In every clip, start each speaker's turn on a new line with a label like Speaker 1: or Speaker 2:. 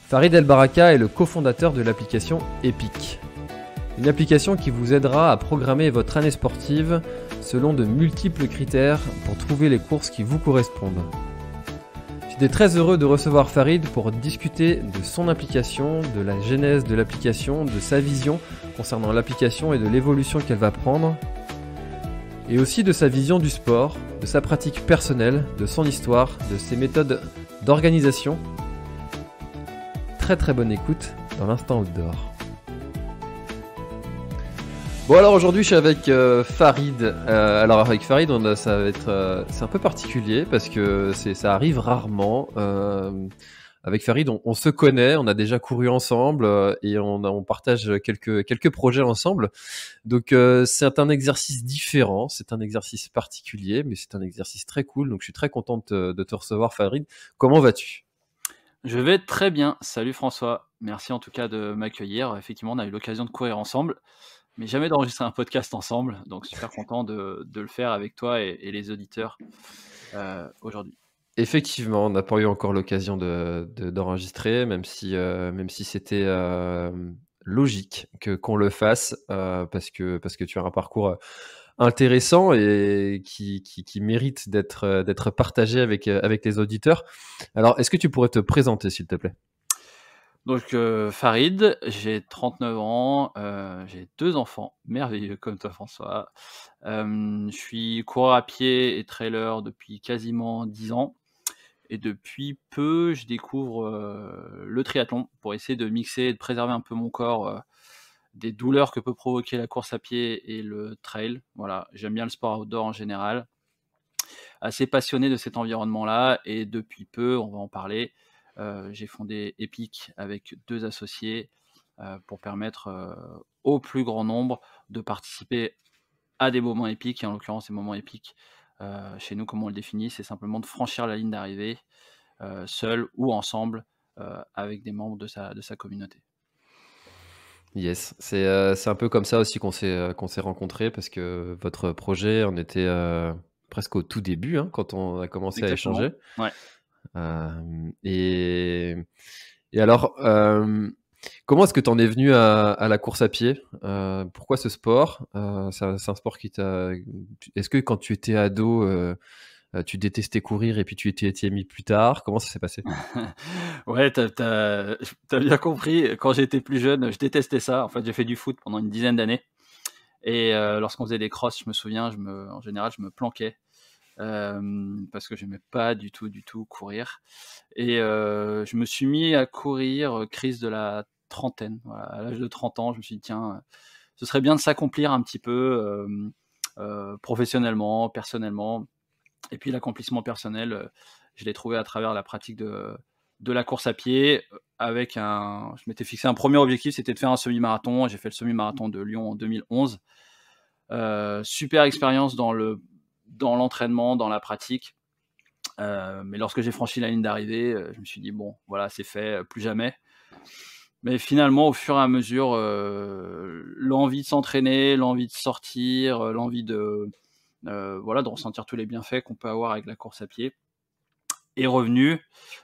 Speaker 1: Farid El Baraka est le cofondateur de l'application Epic. Une application qui vous aidera à programmer votre année sportive selon de multiples critères pour trouver les courses qui vous correspondent. J'étais très heureux de recevoir Farid pour discuter de son application, de la genèse de l'application, de sa vision concernant l'application et de l'évolution qu'elle va prendre, et aussi de sa vision du sport, de sa pratique personnelle, de son histoire, de ses méthodes d'organisation. Très très bonne écoute dans l'instant outdoor. Bon, alors aujourd'hui je suis avec Farid. Alors avec Farid, c'est un peu particulier parce que ça arrive rarement. Avec Farid, on se connaît, on a déjà couru ensemble et on partage quelques projets ensemble. Donc c'est un exercice différent, c'est un exercice particulier, mais c'est un exercice très cool. Donc je suis très content de te recevoir, Farid. Comment vas-tu ?
Speaker 2: Je vais très bien. Salut François. Merci en tout cas de m'accueillir. Effectivement, on a eu l'occasion de courir ensemble, mais jamais d'enregistrer un podcast ensemble. Donc super content de le faire avec toi et les auditeurs aujourd'hui.
Speaker 1: Effectivement, on n'a pas eu encore l'occasion d'enregistrer, même si c'était logique qu'on le fasse, parce que tu as un parcours intéressant et qui mérite d'être partagé avec les auditeurs. Alors, est-ce que tu pourrais te présenter, s'il te plaît ?
Speaker 2: Donc Farid, j'ai 39 ans, j'ai 2 enfants merveilleux comme toi François. Je suis coureur à pied et trailer depuis quasiment 10 ans. Et depuis peu, je découvre le triathlon pour essayer de mixer et de préserver un peu mon corps des douleurs que peut provoquer la course à pied et le trail. Voilà, j'aime bien le sport outdoor en général. Assez passionné de cet environnement-là et depuis peu, on va en parler, j'ai fondé Epic avec 2 associés pour permettre au plus grand nombre de participer à des moments épiques. Et en l'occurrence, ces moments épiques, chez nous, comme on le définit, c'est simplement de franchir la ligne d'arrivée seul ou ensemble avec des membres de sa communauté.
Speaker 1: Yes, c'est un peu comme ça aussi qu'on s'est rencontrés, parce que votre projet, on était presque au tout début, hein, quand on a commencé
Speaker 2: Exactement.
Speaker 1: à échanger.
Speaker 2: Ouais.
Speaker 1: Et alors, comment est-ce que tu en es venu à la course à pied ? Pourquoi ce sport ? C'est un sport qui t'a... Est-ce que quand tu étais ado, tu détestais courir et puis tu t'y es mis plus tard ? Comment ça s'est passé ?
Speaker 2: Ouais, t'as bien compris. Quand j'étais plus jeune, je détestais ça. En fait, j'ai fait du foot pendant une dizaine d'années. Et lorsqu'on faisait des crosses, je me souviens, en général, je me planquais parce que j'aimais pas du tout courir. Et je me suis mis à courir, crise de la trentaine. Voilà, à l'âge de 30 ans, je me suis dit, tiens, ce serait bien de s'accomplir un petit peu professionnellement, personnellement. Et puis l'accomplissement personnel, je l'ai trouvé à travers la pratique de la course à pied. Je m'étais fixé un premier objectif, c'était de faire un semi-marathon. J'ai fait le semi-marathon de Lyon en 2011. Super expérience dans l'entraînement, dans la pratique. Mais lorsque j'ai franchi la ligne d'arrivée, je me suis dit, bon, voilà, c'est fait, plus jamais. Mais finalement, au fur et à mesure, l'envie de s'entraîner, l'envie de sortir, l'envie de ressentir tous les bienfaits qu'on peut avoir avec la course à pied est revenu.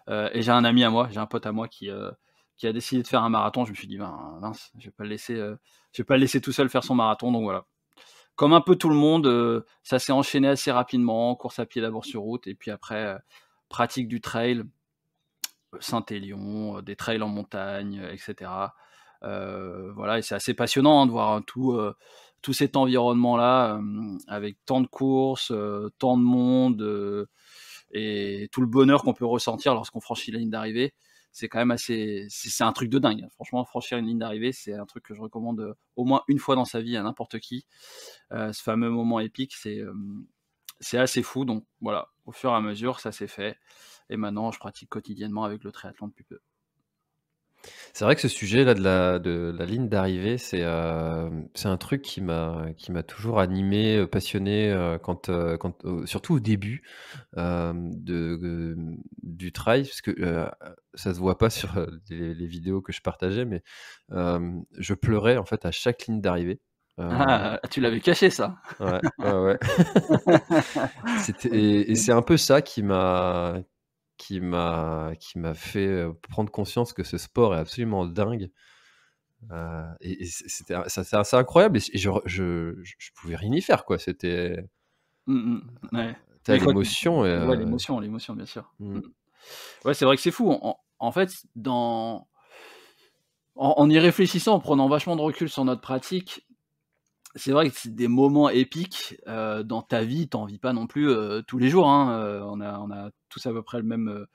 Speaker 2: Et j'ai un pote à moi qui a décidé de faire un marathon. Je me suis dit, mince, je vais pas le laisser tout seul faire son marathon. Donc voilà. Comme un peu tout le monde, ça s'est enchaîné assez rapidement. Course à pied d'abord sur route et puis après, pratique du trail, Saint-Élion, des trails en montagne, etc. Voilà, et c'est assez passionnant de voir tout cet environnement-là avec tant de courses, tant de monde et tout le bonheur qu'on peut ressentir lorsqu'on franchit la ligne d'arrivée. C'est quand même c'est un truc de dingue. Franchement, franchir une ligne d'arrivée, c'est un truc que je recommande au moins une fois dans sa vie à n'importe qui. Ce fameux moment épique, c'est assez fou. Donc voilà, au fur et à mesure, ça s'est fait. Et maintenant, je pratique quotidiennement avec le triathlon depuis peu.
Speaker 1: C'est vrai que ce sujet-là de la ligne d'arrivée, c'est un truc qui m'a toujours animé, passionné, surtout au début du trail, parce que ça se voit pas sur les vidéos que je partageais, mais je pleurais en fait à chaque ligne d'arrivée.
Speaker 2: Tu l'avais caché ça.
Speaker 1: Ouais. Et c'est un peu ça qui m'a qui m'a fait prendre conscience que ce sport est absolument dingue. Et c'est assez incroyable. Et je pouvais rien y faire, quoi. C'était.
Speaker 2: Mmh mh. Ouais.
Speaker 1: T'as
Speaker 2: Mais quand
Speaker 1: l'émotion.
Speaker 2: ouais, l'émotion, bien sûr. Mmh.
Speaker 1: Mm,
Speaker 2: Ouais, c'est vrai que c'est fou. En fait, en y réfléchissant, en prenant vachement de recul sur notre pratique, c'est vrai que c'est des moments épiques, dans ta vie, tu en vis pas non plus, tous les jours, hein, on a tous à peu près le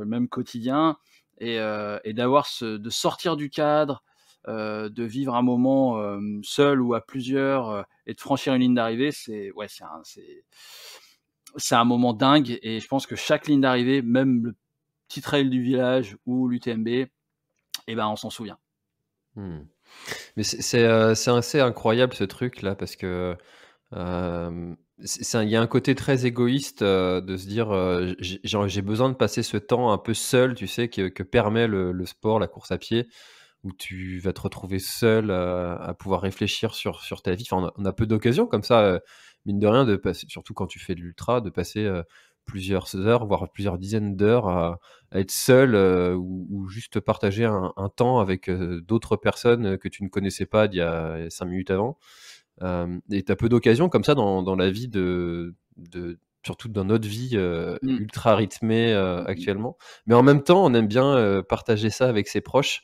Speaker 2: même quotidien et de sortir du cadre, de vivre un moment, seul ou à plusieurs, et de franchir une ligne d'arrivée, c'est un moment dingue et je pense que chaque ligne d'arrivée, même le petit trail du village ou l'UTMB, et ben, on s'en souvient.
Speaker 1: mm. Mais c'est assez incroyable ce truc-là parce que il y a un côté très égoïste de se dire j'ai besoin de passer ce temps un peu seul, tu sais, que permet le sport, la course à pied, où tu vas te retrouver seul à pouvoir réfléchir sur ta vie. Enfin, on a peu d'occasions comme ça, mine de rien, de passer, surtout quand tu fais de l'ultra, de passer plusieurs heures, voire plusieurs dizaines d'heures à être seul ou juste partager un temps avec d'autres personnes que tu ne connaissais pas d'il y a 5 minutes avant. Et tu as peu d'occasions comme ça dans la vie surtout dans notre vie
Speaker 2: Mmh.
Speaker 1: ultra rythmée
Speaker 2: Mmh mh.
Speaker 1: actuellement. Mais en même temps, on aime bien partager ça avec ses proches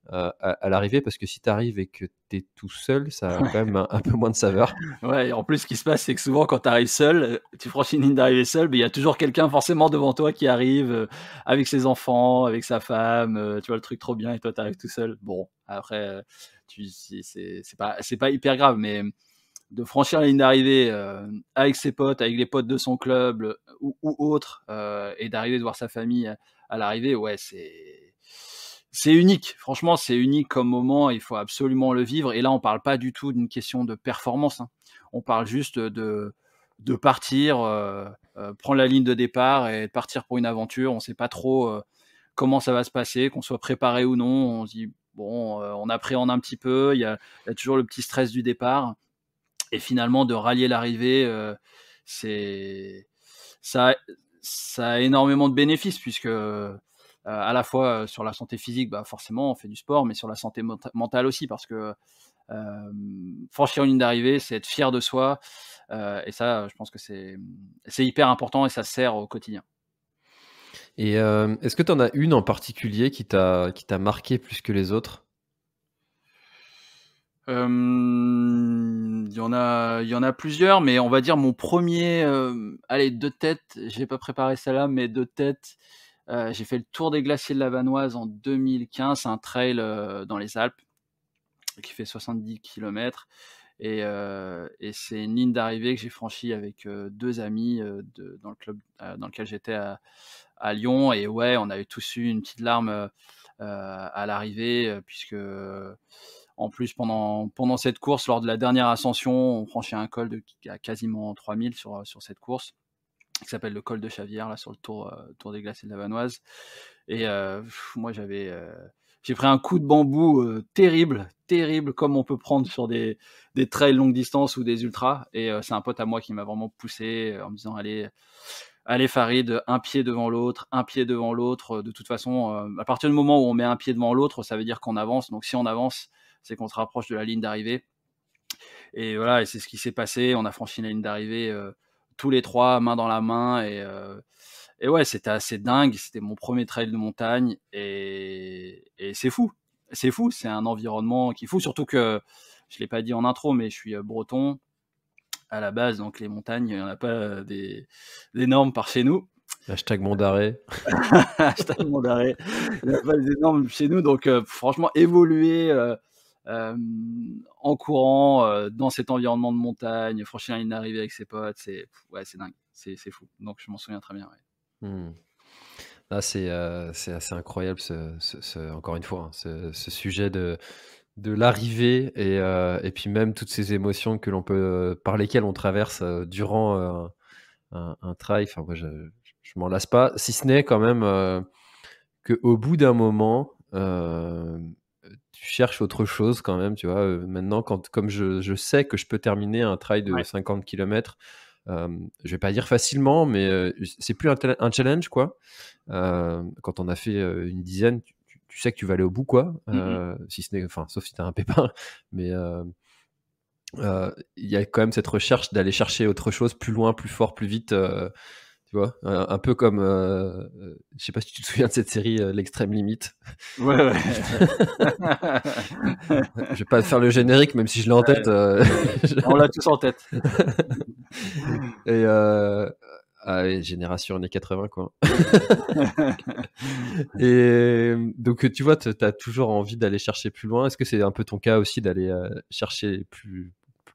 Speaker 1: à l'arrivée, parce que si tu arrives et que tu es tout seul, ça a quand même un peu moins de saveur.
Speaker 2: Ouais, et en plus, ce qui se passe, c'est que souvent, quand tu arrives seul, tu franchis une ligne d'arrivée seul, mais il y a toujours quelqu'un forcément devant toi qui arrive, avec ses enfants, avec sa femme, tu vois le truc trop bien et toi, tu arrives tout seul. Bon, après, tu c'est pas hyper grave, mais de franchir la ligne d'arrivée, avec ses potes, avec les potes de son club, ou autres, et d'arriver de voir sa famille à l'arrivée, ouais, c'est unique. Franchement, c'est unique comme moment, il faut absolument le vivre et là, on parle pas du tout d'une question de performance, hein. On parle juste de partir, prendre la ligne de départ et de partir pour une aventure. On sait pas trop, comment ça va se passer, qu'on soit préparé ou non. On se dit: «Bon», on appréhende un petit peu, il y a toujours le petit stress du départ et finalement de rallier l'arrivée, c'est ça ça a énormément de bénéfices puisque, à la fois, sur la santé physique, bah, forcément on fait du sport, mais sur la santé mentale aussi parce que, franchir une ligne d'arrivée, c'est être fier de soi, et ça, je pense que c'est hyper important et ça sert au quotidien.
Speaker 1: Et est-ce que tu en as une en particulier qui t'a marqué plus que les autres?
Speaker 2: Il y en a plusieurs, mais on va dire mon premier, allez, de tête, j'ai pas préparé celle-là, mais de tête, j'ai fait le tour des glaciers de la Vanoise en 2015. C'est un trail, dans les Alpes qui fait 70 kilomètres et c'est une ligne d'arrivée que j'ai franchie avec, 2 amis, dans le club, dans lequel j'étais à Lyon et ouais, on avait tous eu une petite larme, à l'arrivée, puisque, en plus pendant cette course, lors de la dernière ascension, on franchit un col qui a quasiment 3000 sur cette course, qui s'appelle le col de Chavière, là, sur le tour des glaciers de la Vanoise et moi j'ai pris un coup de bambou, terrible, terrible comme on peut prendre sur des trails longue distance ou des ultras et c'est un pote à moi qui m'a vraiment poussé, en me disant: «Allez Farid, un pied devant l'autre, un pied devant l'autre, de toute façon, à partir du moment où on met un pied devant l'autre, ça veut dire qu'on avance, donc si on avance, c'est qu'on se rapproche de la ligne d'arrivée» et voilà et c'est ce qui s'est passé. On a franchi la ligne d'arrivée, tous les 3 main dans la main et ouais, c'était assez dingue. C'était mon premier trail de montagne et c'est fou. C'est fou, c'est un environnement qui est fou, surtout que je l'ai pas dit en intro, mais je suis, breton à la base, donc les montagnes, il y en a pas, d'énormes par chez nous.
Speaker 1: Hashtag Mont d'Arrêt.
Speaker 2: Hashtag monde arrêt. Il y a pas d'énormes chez nous, donc franchement évoluer, en courant, dans cet environnement de montagne, franchir la ligne d'arrivée avec ses potes, ouais, c'est dingue, c'est fou. Donc je m'en souviens très bien, ouais.
Speaker 1: Mmh. Ah, c'est assez incroyable encore une fois, hein, ce sujet de l'arrivée et puis même toutes ces émotions par lesquelles on traverse durant un trail. Enfin, moi, je m'en lasse pas, si ce n'est quand même qu'au bout d'un moment, tu cherches autre chose quand même, tu vois. Maintenant, comme je sais que je peux terminer un trail de
Speaker 2: Ouais.
Speaker 1: 50 kilomètres je vais pas dire facilement, mais c'est plus un challenge, quoi. Quand on a fait une dizaine, tu sais que tu vas aller au bout, quoi. Si ce n'est, enfin, sauf si tu as un pépin, mais il y a quand même cette recherche d'aller chercher autre chose, plus loin, plus fort, plus vite. Tu vois, un peu comme, je sais pas si tu te souviens de cette série, L'Extrême Limite.
Speaker 2: Ouais, ouais.
Speaker 1: Je vais pas faire le générique, même si je l'ai en tête.
Speaker 2: On l'a tous en tête.
Speaker 1: Et ah ouais, génération années 80, quoi. Et donc, tu vois, t'as toujours envie d'aller chercher plus loin. Est-ce que c'est un peu ton cas aussi d'aller chercher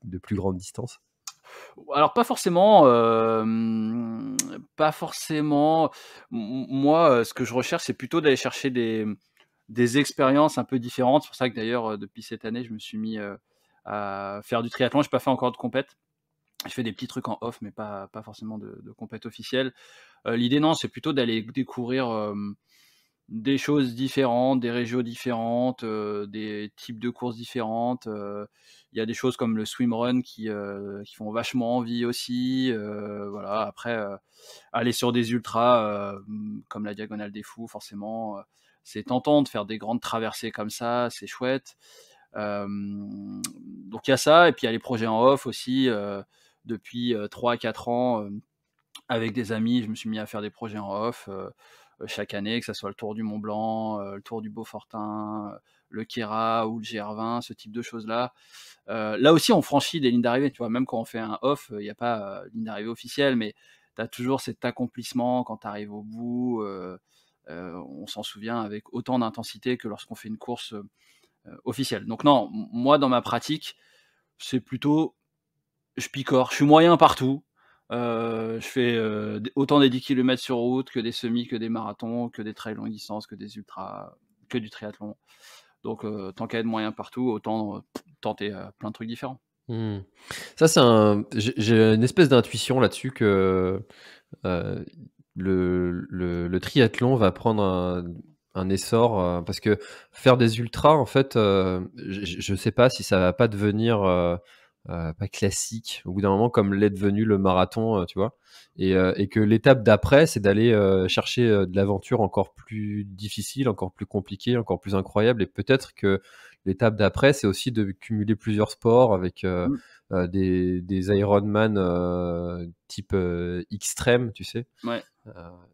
Speaker 1: de plus grandes distances?
Speaker 2: Alors pas forcément, pas forcément. Moi, ce que je recherche, c'est plutôt d'aller chercher des expériences un peu différentes. C'est pour ça que d'ailleurs, depuis cette année, je me suis mis, à faire du triathlon. J'ai pas fait encore de compète. Je fais des petits trucs en off, mais pas forcément de compète officielle. L'idée, non, c'est plutôt d'aller découvrir, des choses différentes, des régions différentes, des types de courses différentes. Il y a des choses comme le swimrun qui font vachement envie aussi. Voilà. Après, aller sur des ultras comme la Diagonale des Fous, forcément, c'est tentant de faire des grandes traversées comme ça, c'est chouette. Donc il y a ça, et puis il y a les projets en off aussi. Depuis 3 à 4 ans, avec des amis, je me suis mis à faire des projets en off chaque année, que ça soit le Tour du Mont Blanc, le Tour du Beaufortin, le Kéra ou le GR20, ce type de choses-là. Là aussi, on franchit des lignes d'arrivée, tu vois, même quand on fait un off, il n'y a pas ligne d'arrivée officielle, mais tu as toujours cet accomplissement quand tu arrives au bout. On s'en souvient avec autant d'intensité que lorsqu'on fait une course officielle. Donc non, moi, dans ma pratique, c'est plutôt, je picore, je suis moyen partout. Je fais autant des 10 km sur route que des semis, que des marathons, que des trails longue distance, que des ultras, que du triathlon. Donc tant qu'à être moyen partout, autant tenter plein de trucs différents.
Speaker 1: Mmh. Ça, j'ai une espèce d'intuition là-dessus que le triathlon va prendre un essor, parce que faire des ultras, en fait, je sais pas si ça va pas devenir pas classique au bout d'un moment, comme l'est devenu le marathon, tu vois? Et que l'étape d'après, c'est d'aller chercher de l'aventure encore plus difficile, encore plus compliquée, encore plus incroyable. Et peut-être que l'étape d'après, c'est aussi de cumuler plusieurs sports avec
Speaker 2: Mmh.
Speaker 1: des Ironman type extrême, tu sais?
Speaker 2: Ouais.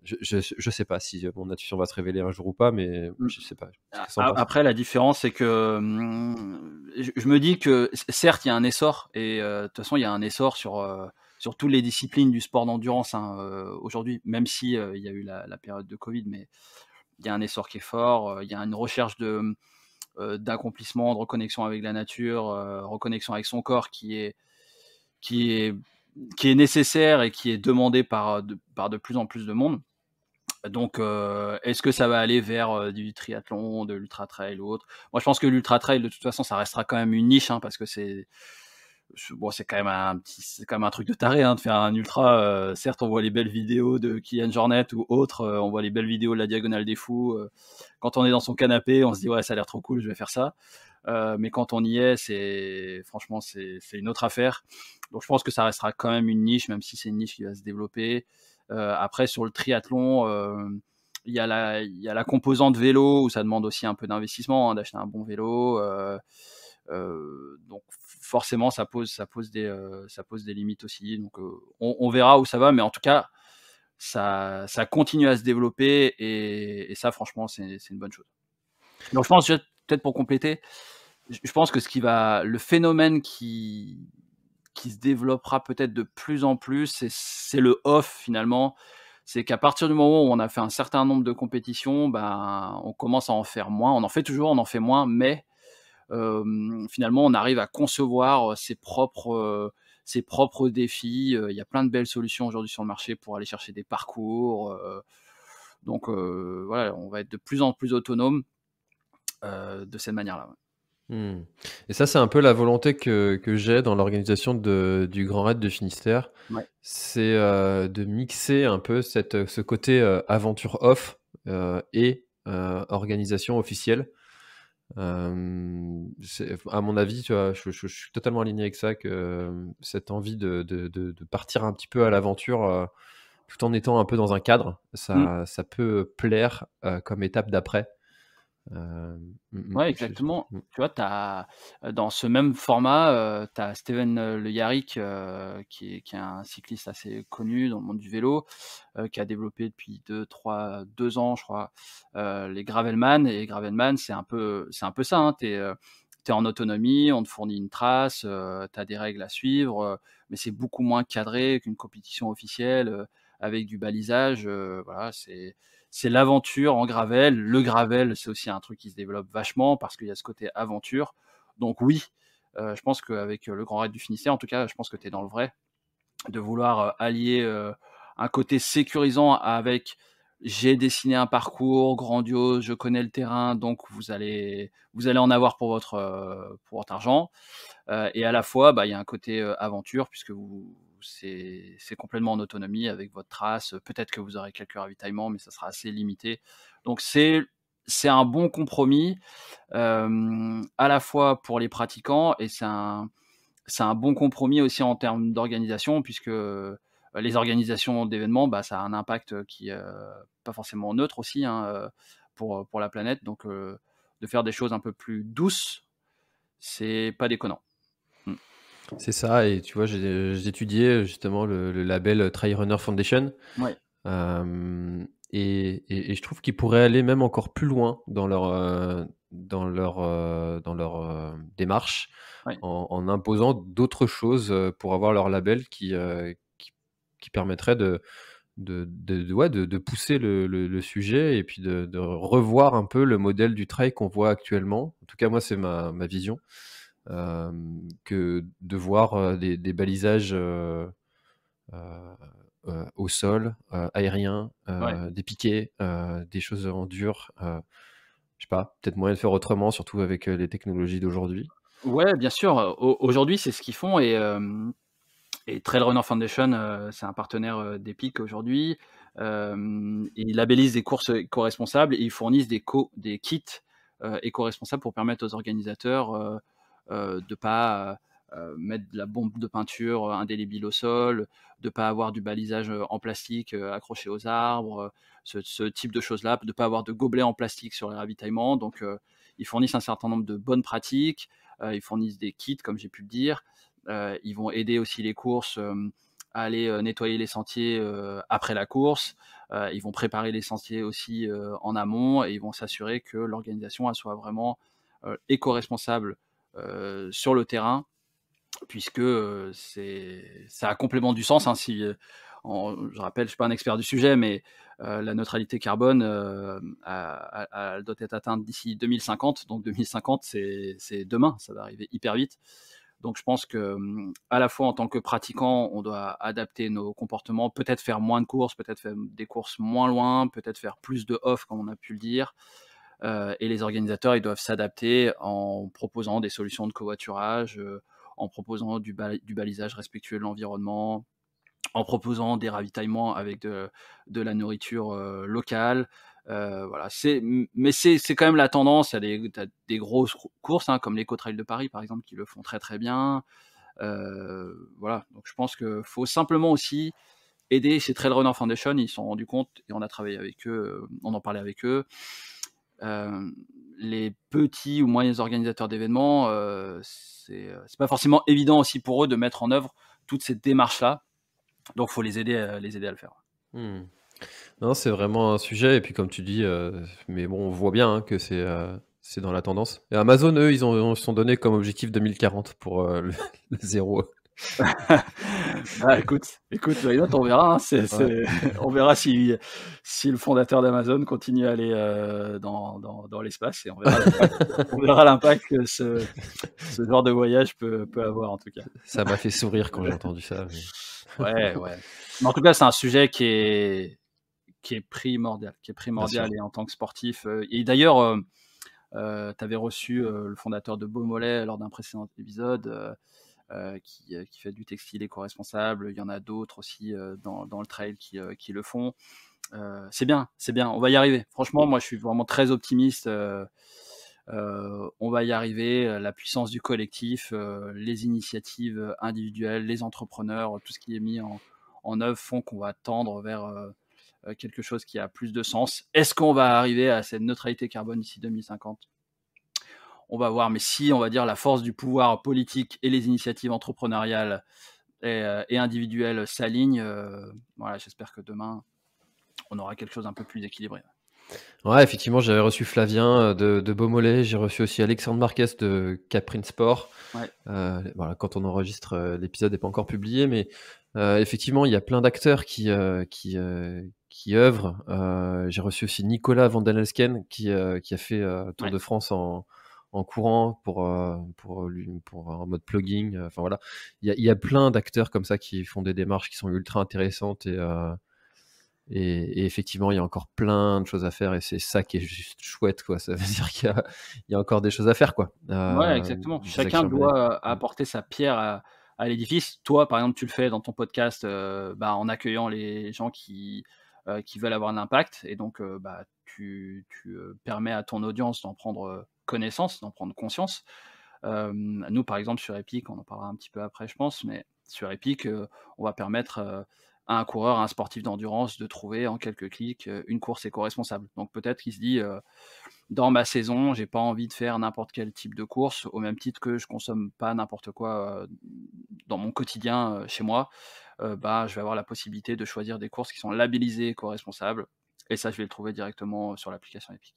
Speaker 1: Je sais pas si mon intuition va se révéler un jour ou pas, mais
Speaker 2: Mmh.
Speaker 1: je sais pas. Qu'est-ce que tu en penses?
Speaker 2: Après, la différence, c'est que je me dis que certes, il y a un essor, et de toute façon, il y a un essor sur toutes les disciplines du sport d'endurance, hein, aujourd'hui, même si il y a eu la période de Covid, mais il y a un essor qui est fort. Il y a une recherche d'accomplissement, de reconnexion avec la nature, reconnexion avec son corps qui est, qui est nécessaire et qui est demandé par de plus en plus de monde. Donc, est-ce que ça va aller vers du triathlon, de l'ultra trail ou autre? Moi, je pense que l'ultra trail, de toute façon, ça restera quand même une niche, hein, parce que bon, c'est quand même c'est quand même un truc de taré, hein, de faire un ultra. Certes, on voit les belles vidéos de Kylian Jornet ou autres, on voit les belles vidéos de la Diagonale des Fous. Quand on est dans son canapé, on se dit ouais, ça a l'air trop cool, je vais faire ça. Mais quand on y est, franchement, c'est une autre affaire. Donc, je pense que ça restera quand même une niche, même si c'est une niche qui va se développer. Après, sur le triathlon, il y a la composante vélo où ça demande aussi un peu d'investissement, hein, d'acheter un bon vélo. Donc forcément, ça pose des limites aussi. Donc on verra où ça va, mais en tout cas, ça continue à se développer, et ça, franchement, c'est une bonne chose. Donc je pense, peut-être pour compléter, je pense que le phénomène qui se développera peut-être de plus en plus, c'est le off finalement. C'est qu'à partir du moment où on a fait un certain nombre de compétitions, ben, on commence à en faire moins. On en fait toujours, on en fait moins, mais finalement, on arrive à concevoir ses propres défis. Il y a plein de belles solutions aujourd'hui sur le marché pour aller chercher des parcours. Donc voilà, on va être de plus en plus autonome de cette manière-là.
Speaker 1: Mmh. Et ça, c'est un peu la volonté que j'ai dans l'organisation du Grand Raid de Finistère.
Speaker 2: Ouais.
Speaker 1: C'est de mixer un peu ce côté aventure off et organisation officielle. À mon avis, tu vois, je suis totalement aligné avec ça, que cette envie de partir un petit peu à l'aventure, tout en étant un peu dans un cadre,
Speaker 2: Mm.
Speaker 1: ça peut plaire comme étape d'après.
Speaker 2: Ouais, exactement. Tu vois, dans ce même format, tu as Steven Le Yarrick, qui est un cycliste assez connu dans le monde du vélo, qui a développé depuis 2 ans, je crois, les Gravelman. Et Gravelman, c'est un peu ça, hein. Tu es en autonomie, on te fournit une trace, tu as des règles à suivre, mais c'est beaucoup moins cadré qu'une compétition officielle, avec du balisage, voilà, c'est l'aventure en gravel. Le gravel, c'est aussi un truc qui se développe vachement parce qu'il y a ce côté aventure. Donc oui, je pense qu'avec le Grand Raid du Finistère, en tout cas, je pense que tu es dans le vrai, de vouloir allier un côté sécurisant avec j'ai dessiné un parcours grandiose, je connais le terrain, donc vous allez en avoir pour votre argent. Et à la fois, bah, il y a un côté aventure, puisque c'est complètement en autonomie avec votre trace. Peut-être que vous aurez quelques ravitaillements, mais ça sera assez limité. Donc c'est un bon compromis, à la fois pour les pratiquants, et c'est un bon compromis aussi en termes d'organisation, puisque les organisations d'événements, bah, ça a un impact qui est pas forcément neutre aussi, hein, pour la planète. Donc de faire des choses un peu plus douces, c'est pas déconnant. Mmh.
Speaker 1: C'est ça, et tu vois, j'ai étudié justement le label Trail Runner Foundation,
Speaker 2: Ouais.
Speaker 1: et je trouve qu'ils pourraient aller même encore plus loin dans leur démarche,
Speaker 2: Ouais.
Speaker 1: en imposant d'autres choses pour avoir leur label qui permettrait ouais, de pousser le sujet, et puis de revoir un peu le modèle du trail qu'on voit actuellement. En tout cas, moi, c'est ma vision. Que de voir des balisages au sol, aériens,
Speaker 2: Ouais.
Speaker 1: des piquets, des choses en dur. Je sais pas, peut-être moyen de faire autrement, surtout avec les technologies d'aujourd'hui.
Speaker 2: Ouais, bien sûr, aujourd'hui, c'est ce qu'ils font. Et Trail Runner Foundation, c'est un partenaire, d'Epic aujourd'hui. Ils labellisent des courses éco-responsables, et ils fournissent des kits, éco-responsables, pour permettre aux organisateurs, de pas, mettre de la bombe de peinture indélébile au sol, de pas avoir du balisage, en plastique, accroché aux arbres, ce type de choses-là, de pas avoir de gobelets en plastique sur les ravitaillements. Donc ils fournissent un certain nombre de bonnes pratiques, ils fournissent des kits, comme j'ai pu le dire. Ils vont aider aussi les courses, à aller nettoyer les sentiers après la course. Ils vont préparer les sentiers aussi en amont, et ils vont s'assurer que l'organisation elle soit vraiment éco-responsable sur le terrain, puisque ça a complètement du sens, hein. Si, je rappelle, je suis pas un expert du sujet, mais la neutralité carbone, elle doit être atteinte d'ici 2050. Donc 2050, c'est demain, ça va arriver hyper vite. Donc je pense que, à la fois en tant que pratiquant, on doit adapter nos comportements, peut-être faire moins de courses, peut-être faire des courses moins loin, peut-être faire plus de off, comme on a pu le dire. Et les organisateurs, ils doivent s'adapter en proposant des solutions de covoiturage, en proposant du balisage respectueux de l'environnement, en proposant des ravitaillements avec de la nourriture locale. Voilà, mais c'est quand même la tendance. Tu as des grosses courses, hein, comme l'Eco-Trail de Paris, par exemple, qui le font très très bien. Voilà, donc je pense qu'il faut simplement aussi aider. Chez Trail Runner Foundation, ils se sont rendus compte, et on a travaillé avec eux, on en parlait avec eux. Les petits ou moyens organisateurs d'événements, c'est pas forcément évident aussi pour eux de mettre en œuvre toutes ces démarches-là. Donc faut les aider à le faire.
Speaker 1: Mmh. Non, c'est vraiment un sujet, et puis comme tu dis, mais bon, on voit bien, hein, que c'est dans la tendance. Et Amazon, eux, ils se sont donné comme objectif 2040 pour le 0.
Speaker 2: Ah, écoute, why not, on verra, hein,
Speaker 1: Ouais.
Speaker 2: on verra si le fondateur d'Amazon continue à aller dans l'espace, et on verra l'impact que ce genre de voyage peut avoir, en tout cas.
Speaker 1: Ça m'a fait sourire quand j'ai entendu ça, mais
Speaker 2: Ouais, ouais. Mais en tout cas, c'est un sujet qui est
Speaker 1: bien
Speaker 2: primordial,
Speaker 1: sûr.
Speaker 2: et en tant que sportif, et d'ailleurs, tu avais reçu le fondateur de Beaumolet lors d'un précédent épisode, qui fait du textile éco-responsable. Il y en a d'autres aussi dans le trail qui le font. C'est bien, on va y arriver. Franchement, moi, je suis vraiment très optimiste. On va y arriver, la puissance du collectif, les initiatives individuelles, les entrepreneurs, tout ce qui est mis en œuvre font qu'on va tendre vers quelque chose qui a plus de sens. Est-ce qu'on va arriver à cette neutralité carbone d'ici 2050? On va voir, mais si, on va dire, la force du pouvoir politique et les initiatives entrepreneuriales et individuelles s'alignent, voilà, j'espère que demain, on aura quelque chose d'un peu plus équilibré.
Speaker 1: Ouais, effectivement, j'avais reçu Flavien de Beaumolet, j'ai reçu aussi Alexandre Marquez de Caprine Sport.
Speaker 2: Ouais.
Speaker 1: Voilà, quand on enregistre, l'épisode n'est pas encore publié, mais effectivement, il y a plein d'acteurs qui œuvrent. J'ai reçu aussi Nicolas Van Den Elsken qui a fait Tour de France en courant pour en mode plugging. Enfin voilà, il y a plein d'acteurs comme ça qui font des démarches qui sont ultra intéressantes et effectivement, il y a encore plein de choses à faire et c'est ça qui est juste chouette, quoi. Ça veut dire qu'il y a encore des choses à faire, quoi.
Speaker 2: Ouais, exactement. Chacun doit apporter sa pierre à l'édifice. Toi, par exemple, tu le fais dans ton podcast, en accueillant les gens qui veulent avoir un impact et donc tu permets à ton audience d'en prendre connaissance, d'en prendre conscience. Nous, par exemple, sur Epic, on en parlera un petit peu après, je pense, mais sur Epic, on va permettre à un coureur, à un sportif d'endurance de trouver en quelques clics une course éco-responsable. Donc peut-être qu'il se dit, dans ma saison, j'ai pas envie de faire n'importe quel type de course, au même titre que je consomme pas n'importe quoi dans mon quotidien chez moi. Je vais avoir la possibilité de choisir des courses qui sont labellisées éco-responsables. Et ça, je vais le trouver directement sur l'application Epic.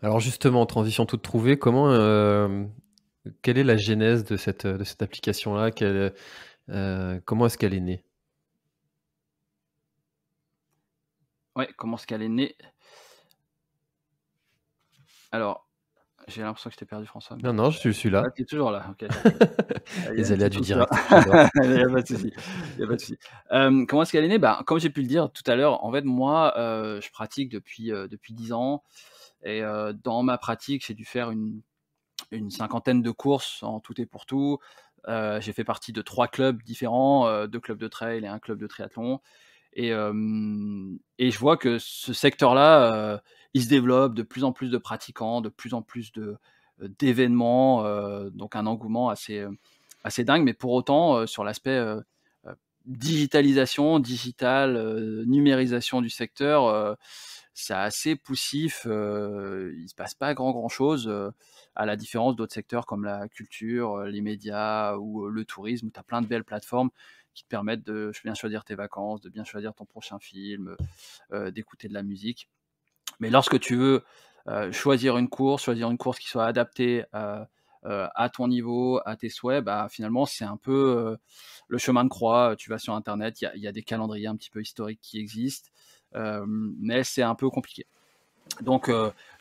Speaker 1: Alors justement, transition toute trouvée, quelle est la genèse de cette application-là? Comment est-ce qu'elle est née?
Speaker 2: Ouais, comment est-ce qu'elle est née? Alors, j'ai l'impression que je t'ai perdu, François.
Speaker 1: Non, je suis là.
Speaker 2: Ah, tu es toujours là, ok.
Speaker 1: Les aléas du direct.
Speaker 2: Il n'y a pas de souci. Comment est-ce qu'elle est née? Comme j'ai pu le dire tout à l'heure, en fait, moi, je pratique depuis 10 ans. Et dans ma pratique, j'ai dû faire une cinquantaine de courses en tout et pour tout. J'ai fait partie de 3 clubs différents, 2 clubs de trail et un club de triathlon. Et je vois que ce secteur-là, il se développe, de plus en plus de pratiquants, de plus en plus d'événements, donc un engouement assez dingue. Mais pour autant, sur l'aspect digitalisation, numérisation du secteur, c'est assez poussif. Il se passe pas grand-chose, à la différence d'autres secteurs comme la culture, les médias ou le tourisme, où tu as plein de belles plateformes qui te permettent de bien choisir tes vacances, de bien choisir ton prochain film, d'écouter de la musique. Mais lorsque tu veux choisir une course qui soit adaptée à ton niveau, à tes souhaits, finalement, c'est un peu le chemin de croix. Tu vas sur Internet, il y a des calendriers un petit peu historiques qui existent, mais c'est un peu compliqué. Donc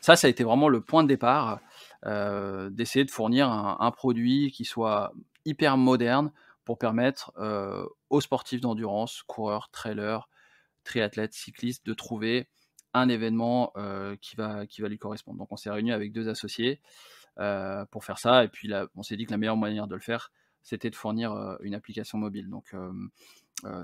Speaker 2: ça a été vraiment le point de départ, d'essayer de fournir un produit qui soit hyper moderne pour permettre aux sportifs d'endurance, coureurs, trailers, triathlètes, cyclistes, de trouver un événement qui va lui correspondre. Donc on s'est réunis avec 2 associés pour faire ça. Et puis là, on s'est dit que la meilleure manière de le faire, c'était de fournir une application mobile. Donc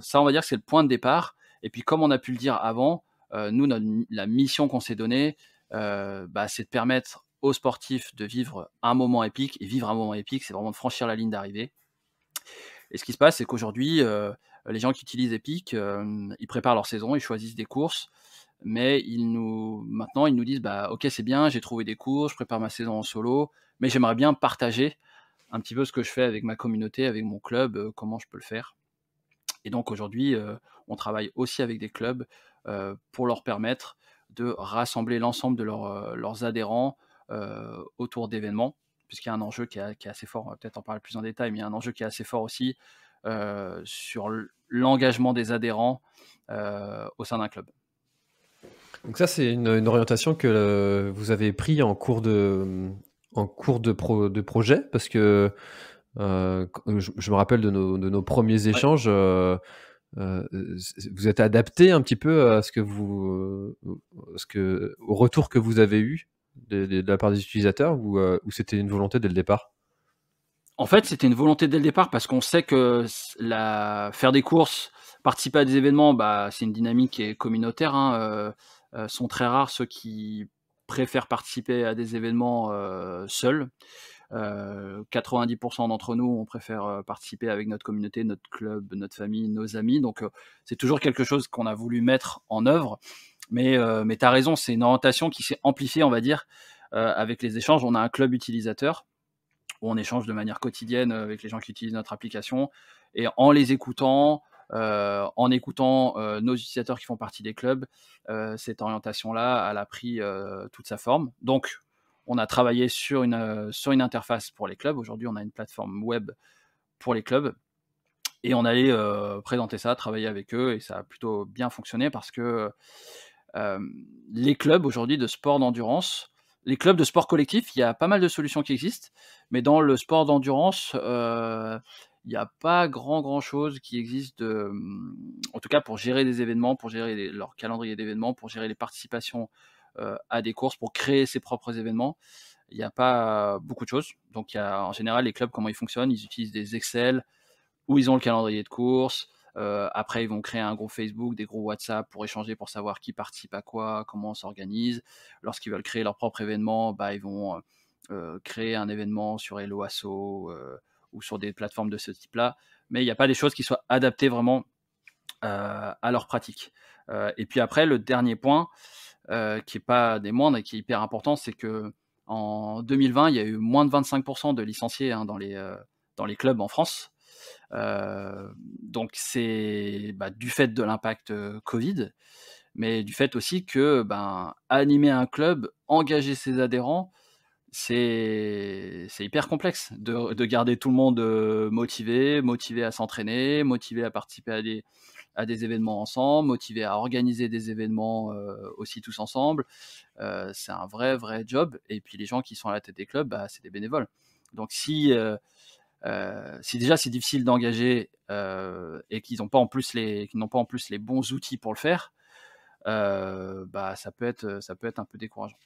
Speaker 2: ça, on va dire que c'est le point de départ. Et puis comme on a pu le dire avant, nous, la mission qu'on s'est donnée, c'est de permettre aux sportifs de vivre un moment épique. Et vivre un moment épique, c'est vraiment de franchir la ligne d'arrivée. Et ce qui se passe, c'est qu'aujourd'hui, les gens qui utilisent Epic, ils préparent leur saison, ils choisissent des courses, mais maintenant, ils nous disent, ok, c'est bien, j'ai trouvé des courses, je prépare ma saison en solo, mais j'aimerais bien partager un petit peu ce que je fais avec ma communauté, avec mon club, comment je peux le faire. Et donc aujourd'hui, on travaille aussi avec des clubs pour leur permettre de rassembler l'ensemble de leurs adhérents autour d'événements, puisqu'il y a un enjeu qui est assez fort, on va peut-être en parler plus en détail, mais il y a un enjeu qui est assez fort aussi sur l'engagement des adhérents au sein d'un club.
Speaker 1: Donc ça, c'est une orientation que vous avez pris en cours de projet, parce que je me rappelle de nos premiers échanges. Vous êtes adapté un petit peu à au retour que vous avez eu de la part des utilisateurs, ou c'était une volonté dès le départ?
Speaker 2: En fait, c'était une volonté dès le départ parce qu'on sait que faire des courses, participer à des événements, c'est une dynamique qui est communautaire, sont très rares ceux qui préfèrent participer à des événements seuls. 90% d'entre nous, on préfère participer avec notre communauté, notre club, notre famille, nos amis. Donc, c'est toujours quelque chose qu'on a voulu mettre en œuvre. Mais tu as raison, c'est une orientation qui s'est amplifiée, on va dire, avec les échanges. On a un club utilisateur où on échange de manière quotidienne avec les gens qui utilisent notre application. Et en les écoutant, en écoutant nos utilisateurs qui font partie des clubs, cette orientation-là, elle a pris toute sa forme. Donc, on a travaillé sur une interface pour les clubs. Aujourd'hui, on a une plateforme web pour les clubs. Et on allait présenter ça, travailler avec eux, et ça a plutôt bien fonctionné parce que les clubs aujourd'hui de sport d'endurance, les clubs de sport collectif, il y a pas mal de solutions qui existent, mais dans le sport d'endurance, il n'y a pas grand chose qui existe, en tout cas pour gérer des événements, pour gérer leur calendrier d'événements, pour gérer les participations à des courses, pour créer ses propres événements. Il n'y a pas beaucoup de choses. Donc, en général, les clubs, comment ils fonctionnent, ils utilisent des Excel où ils ont le calendrier de course. Après, ils vont créer un groupe Facebook, des groupes WhatsApp pour échanger, pour savoir qui participe à quoi, comment on s'organise. Lorsqu'ils veulent créer leur propre événement, ils vont créer un événement sur Hello Asso ou sur des plateformes de ce type-là. Mais il n'y a pas des choses qui soient adaptées vraiment à leur pratique. Et puis après, le dernier point, qui n'est pas des moindres et qui est hyper important, c'est que en 2020, il y a eu moins de 25% de licenciés dans les clubs en France. Donc c'est du fait de l'impact Covid, mais du fait aussi que animer un club, engager ses adhérents, c'est hyper complexe de garder tout le monde motivé à s'entraîner, motivé à participer à des événements ensemble, motivé à organiser des événements aussi tous ensemble. C'est un vrai job. Et puis les gens qui sont à la tête des clubs, c'est des bénévoles. Donc si déjà c'est difficile d'engager et qu'ils n'ont pas en plus les bons outils pour le faire, ça peut être un peu décourageant.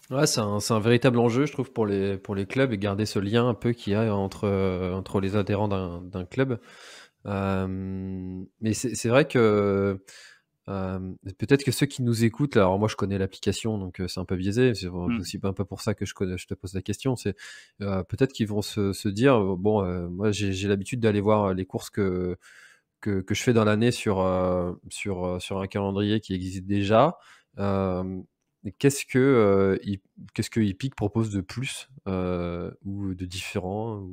Speaker 1: Ouais, c'est un véritable enjeu, je trouve, pour les clubs, et garder ce lien un peu qu'il y a entre les adhérents d'un club. Mais c'est vrai que peut-être que ceux qui nous écoutent, là, alors moi je connais l'application, donc c'est un peu biaisé, c'est aussi un peu pour ça que je te pose la question, c'est peut-être qu'ils vont se dire, bon, moi j'ai l'habitude d'aller voir les courses que je fais dans l'année sur un calendrier qui existe déjà. Qu'est-ce que Epic propose de plus ou de différent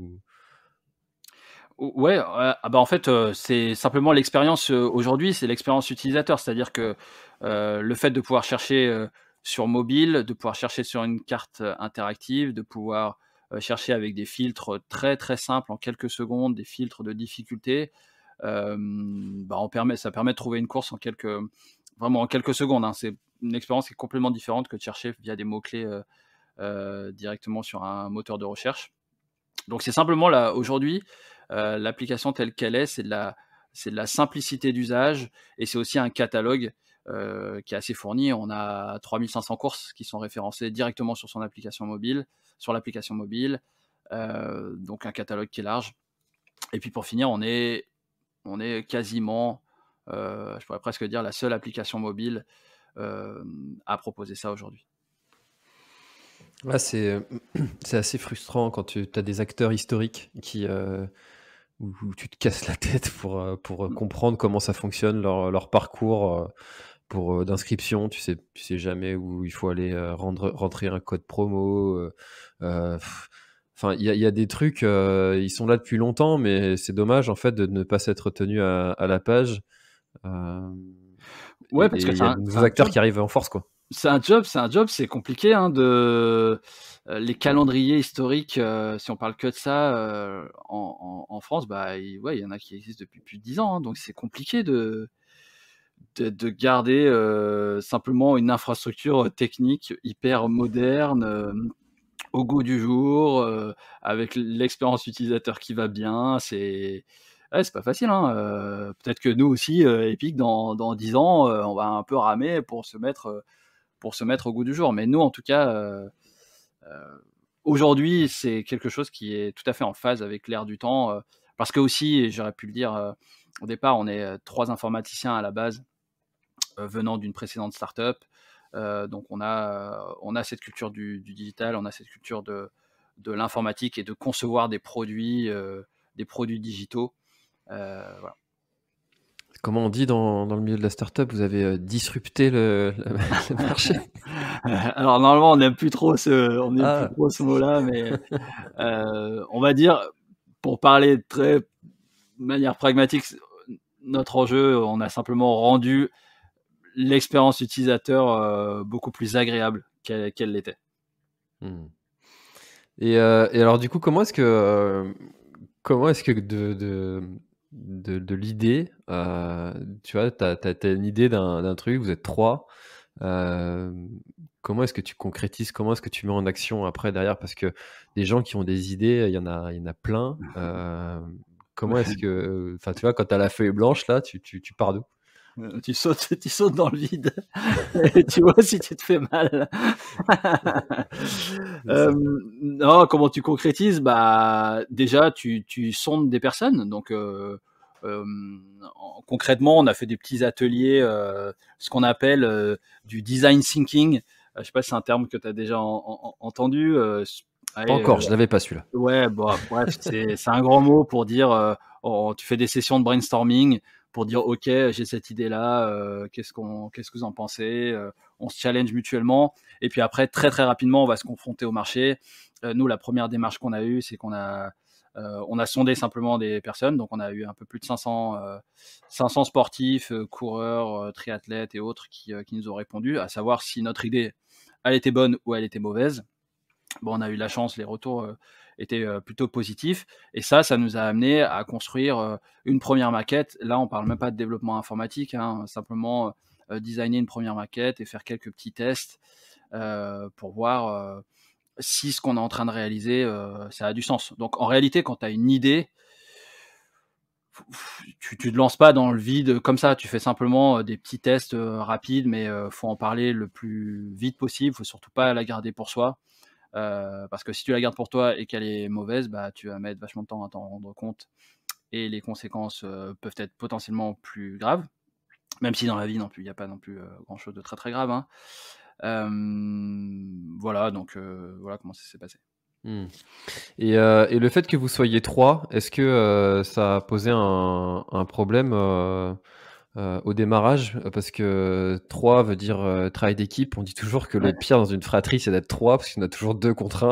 Speaker 2: Ouais, en fait, c'est simplement l'expérience aujourd'hui, c'est l'expérience utilisateur. C'est-à-dire que le fait de pouvoir chercher sur mobile, de pouvoir chercher sur une carte interactive, de pouvoir chercher avec des filtres très très simples en quelques secondes, des filtres de difficulté, ça permet de trouver une course vraiment en quelques secondes. C'est une expérience qui est complètement différente que de chercher via des mots-clés directement sur un moteur de recherche. Donc c'est simplement là aujourd'hui, l'application telle qu'elle est, c'est de la simplicité d'usage, et c'est aussi un catalogue qui est assez fourni. On a 3500 courses qui sont référencées directement sur l'application mobile, donc un catalogue qui est large. Et puis pour finir, on est quasiment, je pourrais presque dire, la seule application mobile à proposer ça aujourd'hui.
Speaker 1: Ouais, c'est assez frustrant quand tu as des acteurs historiques où tu te casses la tête pour comprendre comment ça fonctionne, leur parcours d'inscription. Tu sais jamais où il faut aller rentrer un code promo. Enfin, il y a des trucs, ils sont là depuis longtemps, mais c'est dommage en fait de ne pas s'être tenu à la page.
Speaker 2: Ouais, parce que
Speaker 1: il y a de nouveaux acteurs qui arrivent en force, quoi.
Speaker 2: C'est un job, c'est compliqué les calendriers historiques, si on parle que de ça, en France, il y en a qui existent depuis plus de 10 ans, donc c'est compliqué de garder simplement une infrastructure technique hyper moderne, au goût du jour, avec l'expérience utilisateur qui va bien. C'est pas facile, peut-être que nous aussi, Epic, dans 10 ans, on va un peu ramer pour se mettre au goût du jour. Mais nous, en tout cas, aujourd'hui, c'est quelque chose qui est tout à fait en phase avec l'air du temps. Parce que aussi, j'aurais pu le dire au départ, on est 3 informaticiens à la base, venant d'une précédente startup. Donc on a cette culture du digital, on a cette culture de l'informatique et de concevoir des produits digitaux. Voilà.
Speaker 1: Comment on dit dans le milieu de la startup, vous avez disrupté le marché.
Speaker 2: Alors normalement, on n'aime plus trop
Speaker 1: Ah,
Speaker 2: ce mot-là, mais on va dire, pour parler de manière pragmatique, notre enjeu, on a simplement rendu l'expérience utilisateur beaucoup plus agréable qu'elle l'était.
Speaker 1: Et alors du coup, comment est-ce que de l'idée, tu vois, t'as une idée d'un truc, vous êtes 3, comment est-ce que tu concrétises? Comment est-ce que tu mets en action après derrière? Parce que des gens qui ont des idées, il y en a plein. Comment est-ce que, enfin, tu vois, quand tu as la feuille blanche là, tu pars d'où?
Speaker 2: Tu sautes dans le vide et tu vois si tu te fais mal. Non, comment tu concrétises? Bah, déjà, tu sondes des personnes. Donc, concrètement, on a fait des petits ateliers, ce qu'on appelle du design thinking. Je sais pas si c'est un terme que tu as déjà entendu.
Speaker 1: Pas encore, je l'avais pas celui-là.
Speaker 2: Ouais, bon, bref, c'est un grand mot pour dire, tu fais des sessions de brainstorming pour dire ok, j'ai cette idée-là, qu'est-ce que vous en pensez? On se challenge mutuellement et puis après très très rapidement on va se confronter au marché. Nous, la première démarche qu'on a eue, c'est on a sondé simplement des personnes, donc on a eu un peu plus de 500 sportifs, coureurs, triathlètes et autres qui nous ont répondu, à savoir si notre idée elle était bonne ou elle était mauvaise. Bon, on a eu la chance, les retours étaient plutôt positifs. Et ça nous a amené à construire une première maquette. Là, on parle même pas de développement informatique, hein, simplement designer une première maquette et faire quelques petits tests pour voir si ce qu'on est en train de réaliser, ça a du sens. Donc, en réalité, quand tu as une idée, tu te lances pas dans le vide comme ça. Tu fais simplement des petits tests rapides, mais faut en parler le plus vite possible. Faut surtout pas la garder pour soi. Parce que si tu la gardes pour toi et qu'elle est mauvaise, bah, tu vas mettre vachement de temps à t'en rendre compte et les conséquences peuvent être potentiellement plus graves, même si dans la vie non plus, il n'y a pas non plus grand chose de très très grave, hein. Voilà, donc voilà comment ça s'est passé.
Speaker 1: Et le fait que vous soyez 3, est-ce que ça a posé un problème au démarrage? Parce que 3 veut dire travail d'équipe. On dit toujours que le
Speaker 2: Ouais.
Speaker 1: pire dans une fratrie, c'est d'être 3 parce qu'il y en a toujours 2 contre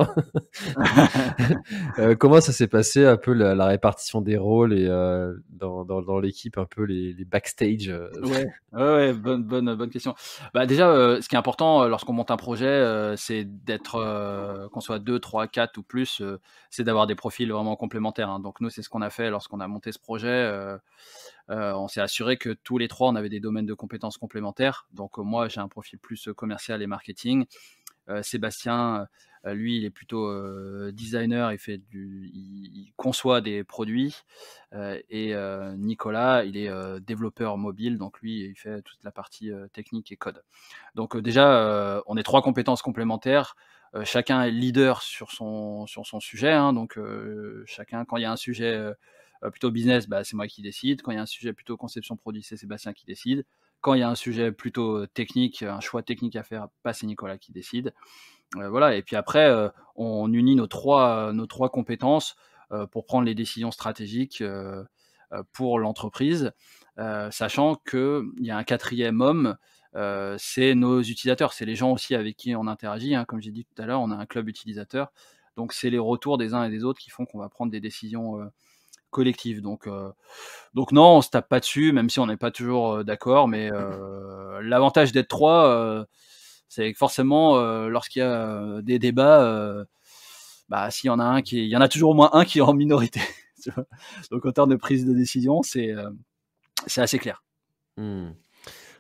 Speaker 1: 1. Comment ça s'est passé un peu la répartition des rôles et dans l'équipe, un peu les backstage?
Speaker 2: Ouais, bonne question. Bah, déjà, ce qui est important, lorsqu'on monte un projet, c'est d'être, qu'on soit 2, 3, 4 ou plus, c'est d'avoir des profils vraiment complémentaires, hein. Donc nous, c'est ce qu'on a fait lorsqu'on a monté ce projet, on s'est assuré que tous les 3 on avait des domaines de compétences complémentaires. Donc, moi, j'ai un profil plus, commercial et marketing. Sébastien, lui, il est plutôt designer, il conçoit des produits. Et Nicolas, il est développeur mobile, donc lui, il fait toute la partie technique et code. Donc déjà, on est 3 compétences complémentaires. Chacun est leader sur son sujet, hein. Donc chacun, quand il y a un sujet plutôt business, bah, c'est moi qui décide. Quand il y a un sujet plutôt conception produit, c'est Sébastien qui décide. Quand il y a un sujet plutôt technique, un choix technique à faire, bah, c'est Nicolas qui décide. Voilà, et puis après, on unit nos trois compétences pour prendre les décisions stratégiques pour l'entreprise, sachant qu'il y a un quatrième homme, c'est nos utilisateurs, c'est les gens aussi avec qui on interagit, hein. Comme j'ai dit tout à l'heure, on a un club utilisateur, donc c'est les retours des uns et des autres qui font qu'on va prendre des décisions collectives. Donc non, on se tape pas dessus, même si on n'est pas toujours d'accord, mais l'avantage d'être 3, c'est que forcément, lorsqu'il y a des débats, bah, s'il y en a il y en a toujours au moins un qui est en minorité. Tu vois? Donc en termes de prise de décision, c'est assez clair.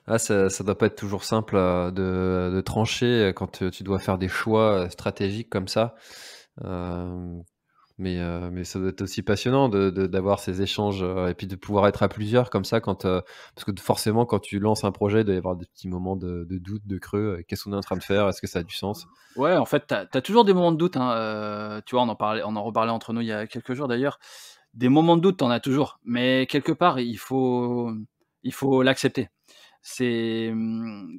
Speaker 1: Ah, ça doit pas être toujours simple de trancher quand tu dois faire des choix stratégiques comme ça. Mais ça doit être aussi passionnant d'avoir ces échanges et puis de pouvoir être à plusieurs comme ça parce que forcément quand tu lances un projet, il doit y avoir des petits moments de doute, de creux. Qu'est-ce qu'on est en train de faire? Est-ce que ça a du sens?
Speaker 2: Ouais, en fait, tu as toujours des moments de doute, hein, tu vois, on en reparlait entre nous il y a quelques jours d'ailleurs. Des moments de doute, tu en as toujours, mais quelque part, il faut l'accepter. c'est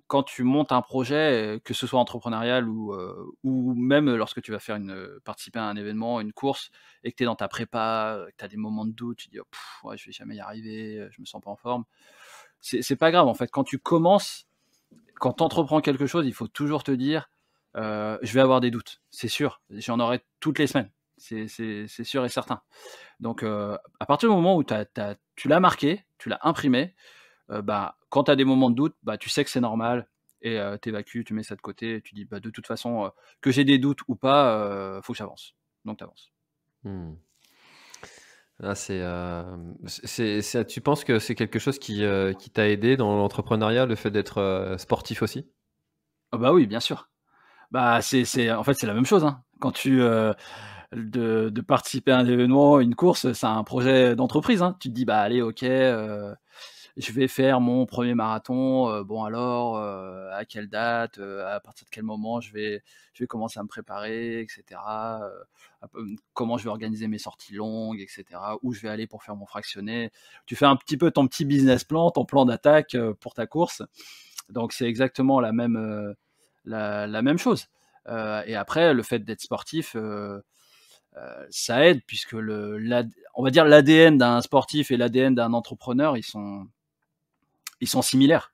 Speaker 2: quand tu montes un projet, que ce soit entrepreneurial ou même lorsque tu vas faire participer à un événement, une course, et que tu es dans ta prépa, que tu as des moments de doute, tu dis: «Oh ouais, je vais jamais y arriver, je me sens pas en forme». C'est pas grave en fait, quand tu commences, quand tu entreprends quelque chose, il faut toujours te dire, «Je vais avoir des doutes», c'est sûr, j'en aurai toutes les semaines, c'est sûr et certain. Donc à partir du moment où tu l'as marqué, tu l'as imprimé, bah, quand tu as des moments de doute, bah, tu sais que c'est normal et tu évacues, tu mets ça de côté et tu dis: «Bah, de toute façon, que j'ai des doutes ou pas, faut que j'avance». Donc tu avances.
Speaker 1: Mmh. Ah, tu penses que c'est quelque chose qui t'a aidé dans l'entrepreneuriat, le fait d'être, sportif aussi?
Speaker 2: Ah bah, oui, bien sûr. Bah, c'est en fait, c'est la même chose, hein. Quand de participer à un événement, une course, c'est un projet d'entreprise, hein. Tu te dis: «Bah, allez, OK, je vais faire mon premier marathon, bon alors, à quelle date, à partir de quel moment je vais commencer à me préparer et cetera, un peu, comment je vais organiser mes sorties longues et cetera, où je vais aller pour faire mon fractionné». Tu fais un petit peu ton petit business plan, ton plan d'attaque, pour ta course. Donc c'est exactement la même chose. Et après le fait d'être sportif, ça aide puisque on va dire l'ADN d'un sportif et l'ADN d'un entrepreneur, ils sont similaires.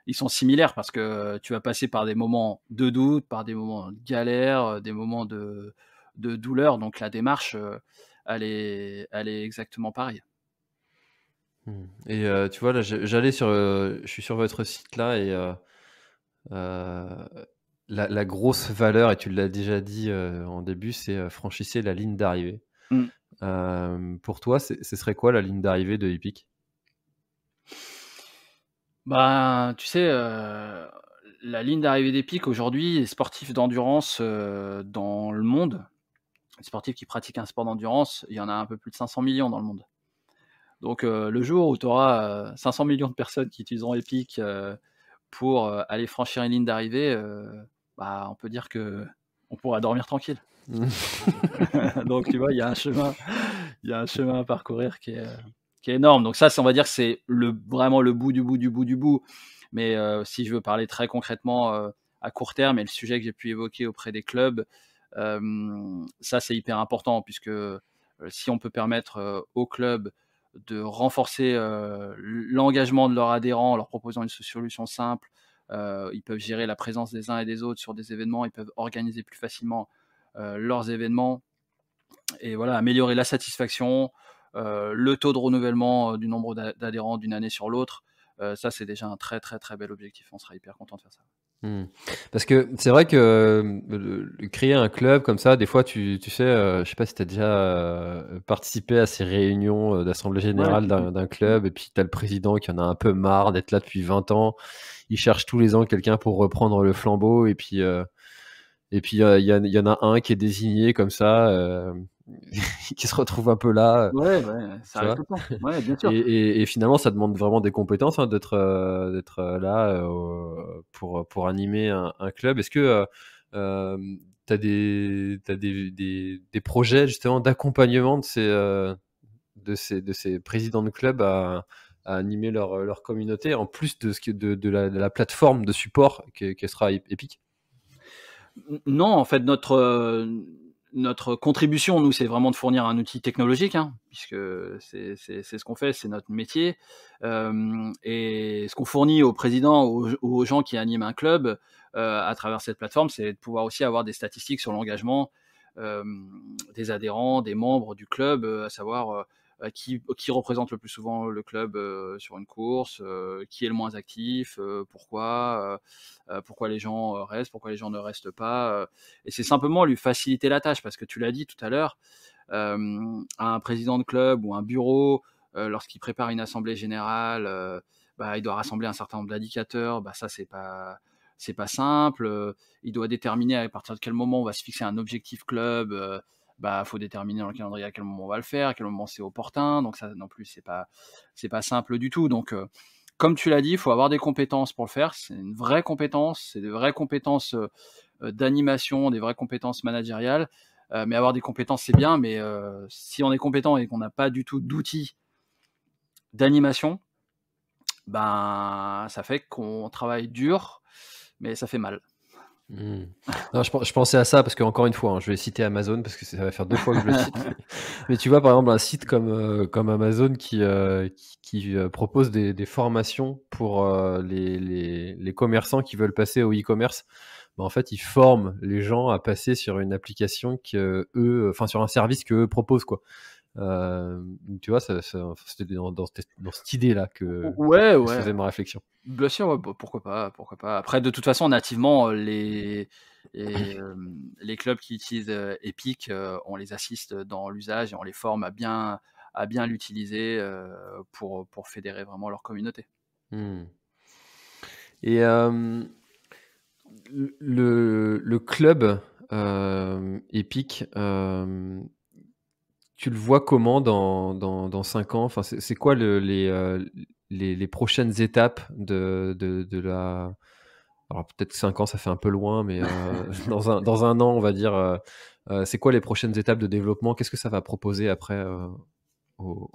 Speaker 2: Ils sont similaires parce que tu vas passer par des moments de doute, par des moments de galère, des moments de douleur. Donc la démarche, elle est exactement pareille.
Speaker 1: Mmh. Et tu vois, là, je suis sur votre site là et la grosse valeur et tu l'as déjà dit, en début, c'est, franchissez la ligne d'arrivée.
Speaker 2: Mmh.
Speaker 1: Pour toi, ce serait quoi la ligne d'arrivée de Epic?
Speaker 2: Ben, tu sais, la ligne d'arrivée des pics aujourd'hui, les sportifs d'endurance, dans le monde, les sportifs qui pratiquent un sport d'endurance, il y en a un peu plus de 500 millions dans le monde. Donc, le jour où tu auras 500 millions de personnes qui utiliseront Epic, pour, aller franchir une ligne d'arrivée, bah, on peut dire qu'on pourra dormir tranquille. Donc tu vois, il y a un chemin à parcourir qui est énorme. Donc ça, on va dire que c'est vraiment le bout du bout du bout du bout. Mais si je veux parler très concrètement, à court terme et le sujet que j'ai pu évoquer auprès des clubs, ça c'est hyper important puisque, si on peut permettre, aux clubs de renforcer, l'engagement de leurs adhérents en leur proposant une solution simple, ils peuvent gérer la présence des uns et des autres sur des événements, ils peuvent organiser plus facilement, leurs événements et voilà, améliorer la satisfaction, le taux de renouvellement, du nombre d'adhérents d'une année sur l'autre. Ça, c'est déjà un très, très, très bel objectif. On sera hyper content de faire ça.
Speaker 1: Mmh. Parce que c'est vrai que, créer un club comme ça, des fois, tu sais, je sais pas si tu as déjà, participé à ces réunions, d'assemblée
Speaker 2: Ouais,
Speaker 1: générale d'un club et puis tu as le président qui en a un peu marre d'être là depuis 20 ans. Il cherche tous les ans quelqu'un pour reprendre le flambeau et puis, il y en a un qui est désigné comme ça, qui se retrouve un peu là,
Speaker 2: ouais, ouais, ça
Speaker 1: tu
Speaker 2: arrive
Speaker 1: vois?
Speaker 2: tout le temps. Ouais, bien sûr.
Speaker 1: Et finalement, ça demande vraiment des compétences, hein, d'être, là, pour animer un club. Est-ce que, tu as des projets justement d'accompagnement de ces présidents de club à animer leur communauté, en plus de ce que de la plateforme de support que sera Epic?
Speaker 2: Non, en fait, notre contribution, nous, c'est vraiment de fournir un outil technologique, hein, puisque c'est ce qu'on fait, c'est notre métier. Et ce qu'on fournit aux présidents, aux gens qui animent un club, à travers cette plateforme, c'est de pouvoir aussi avoir des statistiques sur l'engagement, des adhérents, des membres du club, à savoir, qui représente le plus souvent le club, sur une course, qui est le moins actif, pourquoi les gens, restent, pourquoi les gens ne restent pas, et c'est simplement lui faciliter la tâche parce que tu l'as dit tout à l'heure, un président de club ou un bureau, lorsqu'il prépare une assemblée générale, bah, il doit rassembler un certain nombre d'indicateurs, bah, ça c'est pas simple, il doit déterminer à partir de quel moment on va se fixer un objectif club, bah, faut déterminer dans le calendrier à quel moment on va le faire, à quel moment c'est opportun, donc ça non plus c'est pas simple du tout. Donc comme tu l'as dit, il faut avoir des compétences pour le faire. C'est une vraie compétence, c'est des vraies compétences, d'animation, des vraies compétences managériales. Mais avoir des compétences, c'est bien, mais si on est compétent et qu'on n'a pas du tout d'outils d'animation, ben, ça fait qu'on travaille dur, mais ça fait mal.
Speaker 1: Mmh. Non, je pensais à ça parce qu'encore une fois, hein, je vais citer Amazon parce que ça va faire 2 fois que je le cite. Mais tu vois, par exemple, un site comme Amazon qui propose des formations pour, les commerçants qui veulent passer au e-commerce. Bah, en fait, ils forment les gens à passer sur une application qu'eux enfin, sur un service qu'eux proposent, quoi. Donc tu vois, c'était dans cette idée-là
Speaker 2: Ouais,
Speaker 1: que se
Speaker 2: ouais.
Speaker 1: faisait ma réflexion.
Speaker 2: Bien sûr, ouais, bah, pourquoi pas, pourquoi pas. Après, de toute façon, nativement, les clubs qui utilisent, Epic, on les assiste dans l'usage et on les forme à bien l'utiliser, pour fédérer vraiment leur communauté.
Speaker 1: Mmh. Et le club, Epic, tu le vois comment dans 5 ans? Enfin, c'est quoi les prochaines étapes de la alors peut-être 5 ans, ça fait un peu loin, mais dans un an, on va dire, c'est quoi les prochaines étapes de développement? Qu'est-ce que ça va proposer après, aux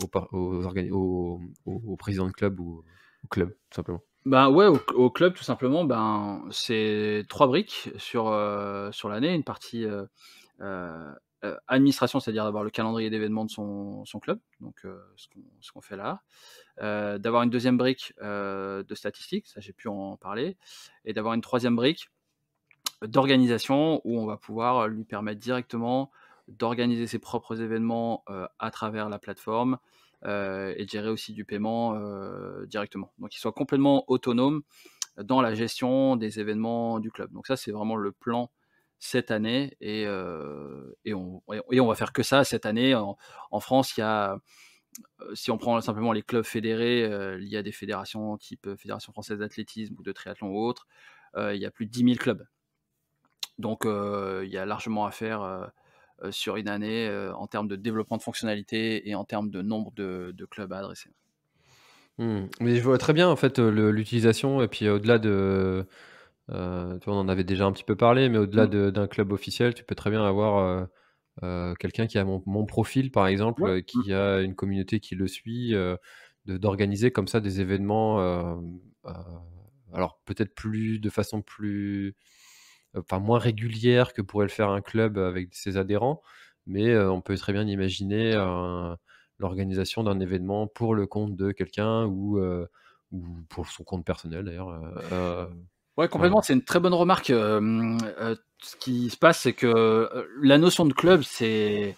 Speaker 1: présidents de club ou au club, tout simplement?
Speaker 2: Ben, ouais, au club, tout simplement, ben, c'est 3 briques sur l'année. Une partie, heu administration, c'est-à-dire d'avoir le calendrier d'événements de son club, donc ce qu'on fait là. D'avoir une deuxième brique, de statistiques, ça j'ai pu en parler, et d'avoir une troisième brique d'organisation où on va pouvoir lui permettre directement d'organiser ses propres événements, à travers la plateforme, et de gérer aussi du paiement, directement. Donc qu'il soit complètement autonome dans la gestion des événements du club. Donc ça, c'est vraiment le plan cette année, et on va faire que ça cette année. En France, il y a, si on prend simplement les clubs fédérés, il y a des fédérations type, Fédération française d'athlétisme ou de triathlon ou autre, il y a plus de 10 000 clubs. Donc il y a largement à faire, sur une année, en termes de développement de fonctionnalités et en termes de nombre de clubs à adresser.
Speaker 1: Mmh. Mais je vois très bien en fait, l'utilisation et puis au-delà tu vois, on en avait déjà un petit peu parlé, mais au-delà
Speaker 2: Mmh.
Speaker 1: d'un club officiel, tu peux très bien avoir, quelqu'un qui a mon profil par exemple,
Speaker 2: Ouais. Mmh.
Speaker 1: qui a une communauté qui le suit, d'organiser comme ça des événements, alors peut-être de façon plus enfin moins régulière que pourrait le faire un club avec ses adhérents, mais on peut très bien imaginer l'organisation d'un événement pour le compte de quelqu'un ou pour son compte personnel d'ailleurs,
Speaker 2: Ouais,
Speaker 1: voilà.
Speaker 2: complètement, c'est une très bonne remarque. Ce qui se passe, c'est que, la notion de club, c'est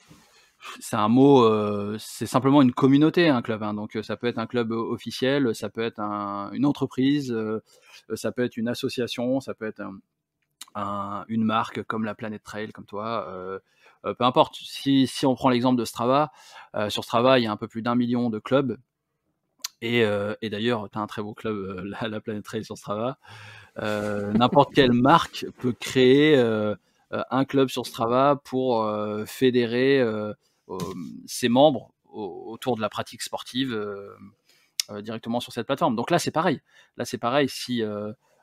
Speaker 2: un mot, c'est simplement une communauté, un club, hein. Donc, ça peut être un club officiel, ça peut être une entreprise, ça peut être une association, ça peut être une marque comme la Planet Trail, comme toi, peu importe. Si on prend l'exemple de Strava, sur Strava, il y a un peu plus d'1 million de clubs, et d'ailleurs, tu as un très beau club, la Planet Trail sur Strava. N'importe quelle marque peut créer, un club sur Strava pour, fédérer, ses membres autour de la pratique sportive, directement sur cette plateforme. Donc là, c'est pareil. Là, c'est pareil. Si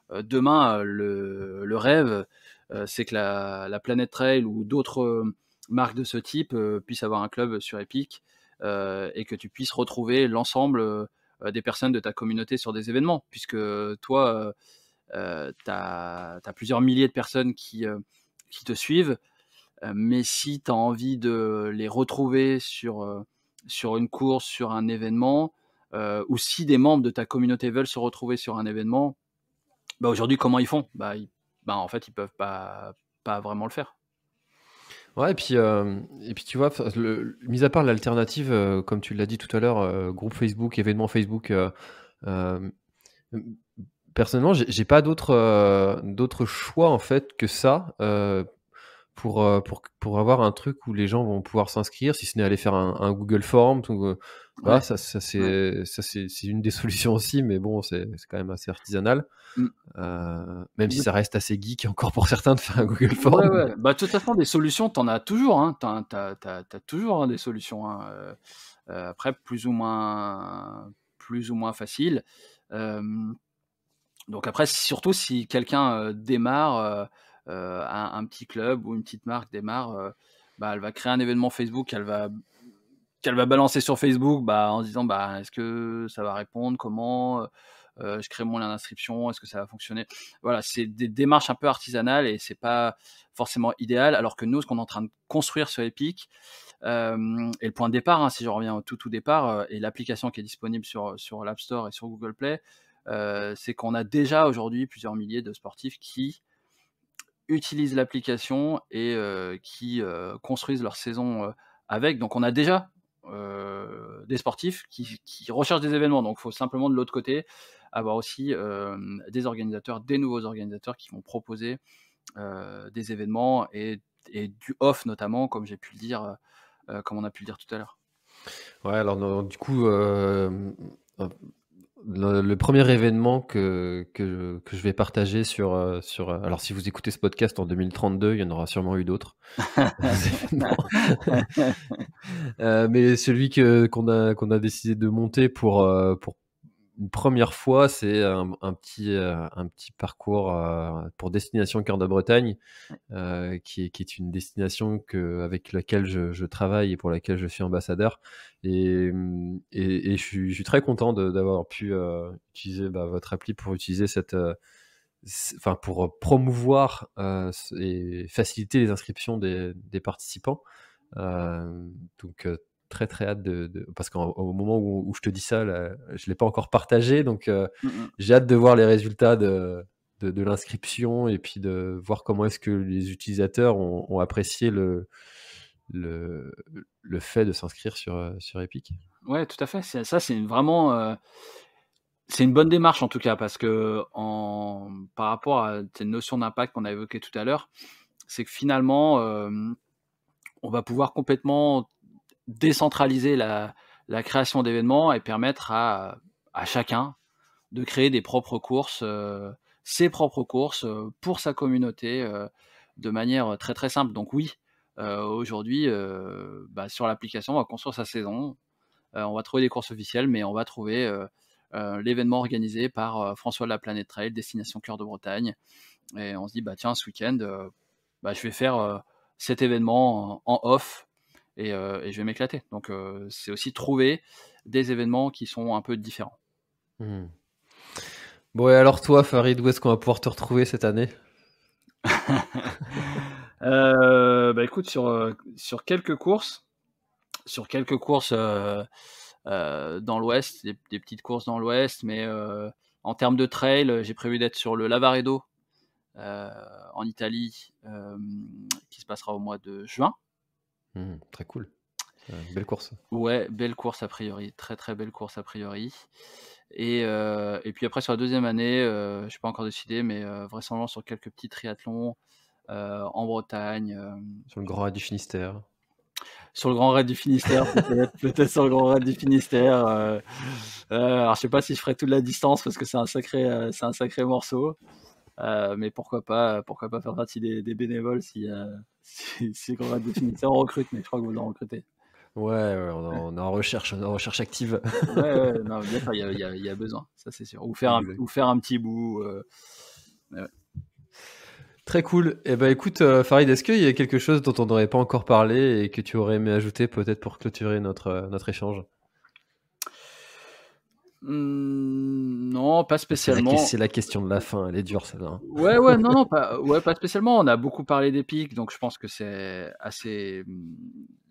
Speaker 2: demain, le rêve, c'est que la Planète Trail ou d'autres, marques de ce type, puissent avoir un club sur Epic, et que tu puisses retrouver l'ensemble, des personnes de ta communauté sur des événements. Puisque toi, tu as plusieurs milliers de personnes qui te suivent, mais si tu as envie de les retrouver sur une course, sur un événement, ou si des membres de ta communauté veulent se retrouver sur un événement, bah, aujourd'hui, comment ils font? En fait, ils peuvent pas vraiment le faire.
Speaker 1: Ouais et puis tu vois, enfin mis à part l'alternative, comme tu l'as dit tout à l'heure, groupe Facebook, événement Facebook, hem, mmh, personnellement, j'ai pas d'autres choix en fait que ça, pour avoir un truc où les gens vont pouvoir s'inscrire, si ce n'est aller faire un Google Forms ou, voilà,
Speaker 2: Ouais, ouais.
Speaker 1: c'est une des solutions aussi, mais bon, c'est quand même assez artisanal,
Speaker 2: Mmh.
Speaker 1: même si ça reste assez geek encore pour certains de faire un Google
Speaker 2: Ouais,
Speaker 1: Forms, mais
Speaker 2: ouais. Bah, de toute façon, des solutions, tu en as toujours, hein. Tu as toujours, hein, des solutions, hein, après plus ou moins faciles. Hem Donc après, surtout si quelqu'un, démarre, un petit club ou une petite marque démarre, bah, elle va créer un événement Facebook, qu'elle va balancer sur Facebook, bah, en se disant: «Bah, est-ce que ça va répondre? Comment?» je crée mon lien d'inscription, est-ce que ça va fonctionner? Voilà, c'est des démarches un peu artisanales et c'est pas forcément idéal. Alors que nous, ce qu'on est en train de construire sur Epic, et le point de départ, hein, si je reviens au tout départ, et l'application qui est disponible sur l'App Store et sur Google Play, c'est qu'on a déjà aujourd'hui plusieurs milliers de sportifs qui utilisent l'application et qui construisent leur saison avec. Donc on a déjà des sportifs qui recherchent des événements. Donc il faut simplement de l'autre côté avoir aussi des organisateurs, des nouveaux organisateurs qui vont proposer des événements et du off notamment, comme j'ai pu le dire, comme on a pu le dire tout à l'heure.
Speaker 1: Ouais, alors du coup, le premier événement que je vais partager sur alors si vous écoutez ce podcast en 2032, il y en aura sûrement eu d'autres. Mais celui qu'on a décidé de monter pour une première fois, c'est un petit parcours pour Destination Cœur de Bretagne, qui est une destination avec laquelle je travaille et pour laquelle je suis ambassadeur. Et je suis très content d'avoir pu utiliser votre appli pour utiliser pour promouvoir et faciliter les inscriptions des participants. Donc très très hâte parce qu'au moment où je te dis ça, là, je l'ai pas encore partagé, donc j'ai hâte de voir les résultats de l'inscription et puis de voir comment est-ce que les utilisateurs ont apprécié le fait de s'inscrire sur Epic.
Speaker 2: Ouais, tout à fait. C'est vraiment c'est une bonne démarche en tout cas, parce que par rapport à cette notion d'impact qu'on a évoquée tout à l'heure, c'est que finalement on va pouvoir complètement décentraliser la création d'événements et permettre à chacun de créer des propres courses, ses propres courses pour sa communauté de manière très très simple. Donc oui, aujourd'hui, sur l'application, on va construire sa saison, on va trouver des courses officielles, mais on va trouver l'événement organisé par François de la Planète Trail, Destination Cœur de Bretagne, et on se dit tiens, ce week-end, je vais faire cet événement en off et je vais m'éclater. Donc c'est aussi trouver des événements qui sont un peu différents.
Speaker 1: Bon, et alors toi, Farid, où est-ce qu'on va pouvoir te retrouver cette année?
Speaker 2: Écoute, sur quelques courses dans l'Ouest, des petites courses dans l'Ouest, mais en termes de trail, j'ai prévu d'être sur le Lavaredo en Italie, qui se passera au mois de juin.
Speaker 1: Très cool. Belle course.
Speaker 2: Ouais, belle course a priori, très très belle course a priori. Et puis après sur la deuxième année, je suis pas encore décidé, mais vraisemblablement sur quelques petits triathlons en Bretagne.
Speaker 1: Sur le Grand Raid du Finistère.
Speaker 2: Sur le Grand Raid du Finistère, peut-être sur le Grand Raid du Finistère. Alors je sais pas si je ferai toute la distance parce que c'est un sacré morceau. Mais pourquoi pas faire partie des bénévoles si le Grand Raid du Finistère on recrute, mais je crois que vous en recrutez.
Speaker 1: Ouais, on est en recherche active.
Speaker 2: Ouais, non, bien sûr, il y a besoin, ça c'est sûr. Ou faire un petit bout. Ouais.
Speaker 1: Très cool. Eh ben écoute, Farid, est-ce qu'il y a quelque chose dont on n'aurait pas encore parlé et que tu aurais aimé ajouter peut-être pour clôturer notre échange?
Speaker 2: Non, pas spécialement.
Speaker 1: C'est la question de la fin, elle est dure celle-là. Hein.
Speaker 2: Ouais, non, pas spécialement. On a beaucoup parlé d'Epic, donc je pense que c'est assez.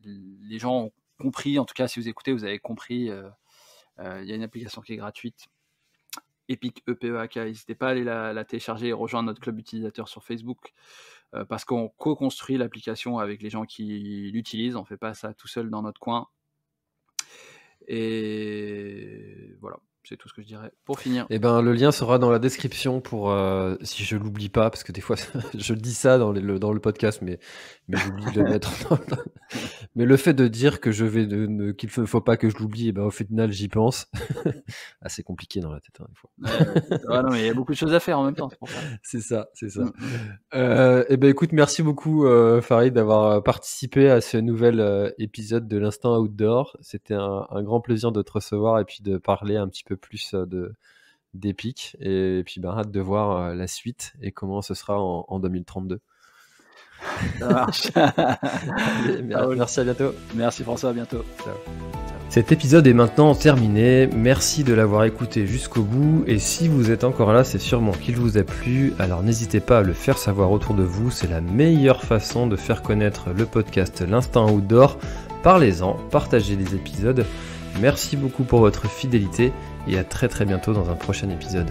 Speaker 2: Les gens ont compris, en tout cas, si vous écoutez, vous avez compris. Il y a une application qui est gratuite, Epic, EPEAK. N'hésitez pas à aller la télécharger et rejoindre notre club utilisateur sur Facebook, parce qu'on co-construit l'application avec les gens qui l'utilisent. On ne fait pas ça tout seul dans notre coin. Et voilà, c'est tout ce que je dirais pour finir.
Speaker 1: Eh ben, le lien sera dans la description pour si je l'oublie pas, parce que des fois je dis ça dans le podcast, mais j'oublie de le mettre. Mais le fait de dire que qu'il ne faut pas que je l'oublie, et ben au final j'y pense. Assez compliqué dans la tête des fois.
Speaker 2: Non, mais il y a beaucoup de choses à faire en même temps.
Speaker 1: C'est ça. Eh ben écoute, merci beaucoup Farid d'avoir participé à ce nouvel épisode de l'Instant Outdoor. C'était un grand plaisir de te recevoir et puis de parler un petit peu plus d'Epic. Et puis hâte de voir la suite et comment ce sera en 2032.
Speaker 2: Ça marche.
Speaker 1: Allez, merci, à bientôt.
Speaker 2: Merci François, à bientôt.
Speaker 1: Ciao. Cet épisode est maintenant terminé, merci de l'avoir écouté jusqu'au bout, et si vous êtes encore là, c'est sûrement qu'il vous a plu, alors n'hésitez pas à le faire savoir autour de vous, c'est la meilleure façon de faire connaître le podcast L'Instinct Outdoor. Parlez-en, partagez les épisodes, merci beaucoup pour votre fidélité, et à très bientôt dans un prochain épisode.